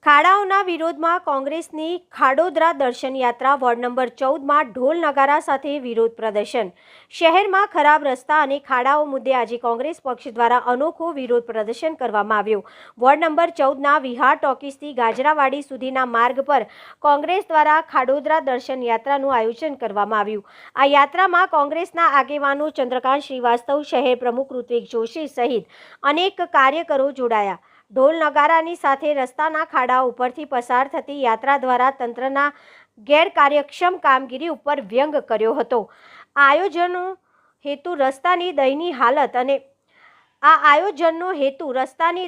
ખાડાઓના વિરોધમાં કોંગ્રેસની ખાડોદરા દર્શન યાત્રા વોર્ડ નંબર 14માં ઢોલ નગારા સાથે વિરોધ પ્રદર્શન। શહેરમાં ખરાબ રસ્તા અને ખાડાઓ મુદ્દે આજે કોંગ્રેસ પક્ષ દ્વારા અનોખો વિરોધ પ્રદર્શન કરવામાં આવ્યું। વોર્ડ નંબર 14ના વિહાર ટોકીસથી ગાજરાવાડી સુધીના માર્ગ પર કોંગ્રેસ દ્વારા ખાડોદરા દર્શન યાત્રાનું આયોજન કરવામાં આવ્યું। આ યાત્રામાં કોંગ્રેસના આગેવાનો ચંદ્રકાંત શ્રીવાસ્તવ, શહેર પ્રમુખ ઋત્વિક જોશી સહિત અનેક કાર્યકરો જોડાયા। ઢોલ નગારાની સાથે રસ્તાના ખાડાઓ ઉપરથી પસાર થતી યાત્રા દ્વારા તંત્રના ગેરકાર્યક્ષમ કામગીરી ઉપર વ્યંગ કર્યો હતો। આ આયોજનનો હેતુ રસ્તાની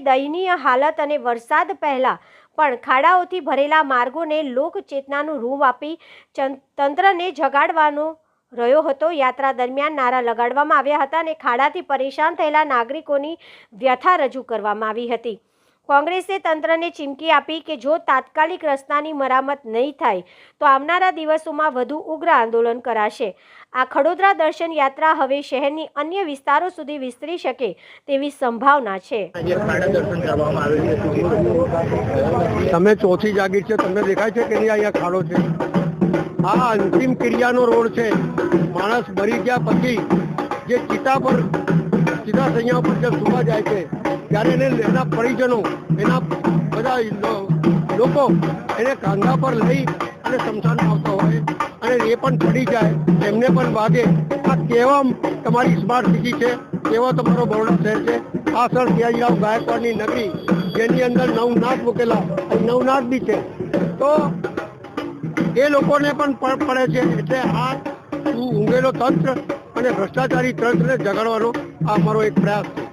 દયનીય હાલત અને વરસાદ પહેલા પણ ખાડાઓથી ભરેલા માર્ગોને લોકચેતનાનું રૂપ આપી તંત્રને જગાડવાનો રહ્યો હતો। યાત્રા દરમિયાન નારા લગાડવામાં આવ્યા હતા અને ખાડાથી પરેશાન થયેલા નાગરિકોની વ્યથા રજૂ કરવામાં આવી હતી। કોંગ્રેસે તંત્રને ચીમકી આપી કે જો તાત્કાલિક રસ્તાની મરામત નહીં થાય તો આવનારા દિવસોમાં વધુ ઉગ્ર આંદોલન કરાશે। આ ખડોદરા દર્શન યાત્રા હવે શહેરની અન્ય વિસ્તારો સુધી વિસ્તરી શકે તેવી સંભાવના છે। તમે ચોથી જાગીર છે, તમને દેખાય છે કે નહીં અહીંયા ખાડો છે? આ અંતિમ ક્રિયાનો રોડ છે। માણસ મરી ગયા પછી જે ચિતા સૈયા પર જે સુવા જાય છે ત્યારે એના પરિજનો, એના બધા લોકો એને કાંધા પર લઈ અને શમશાનમાં આવતા હોય અને એ પણ પડી જાય, એમને પણ વાગે। આ કેવા તમારી સ્માર્ટ સિટી છે, કેવો તમારો બરોડા શહેર છે। આ સર સયાજીરાવ ગાયકવાડની નગરી, જેની અંદર નવનાથ મૂકેલા, નવનાથ બી છે, તો એ લોકોને પણ પડે છે। એટલે આ ઊંઘેલો તંત્ર અને ભ્રષ્ટાચારી તંત્રને જગાડવાનો આ અમારો એક પ્રયાસ છે।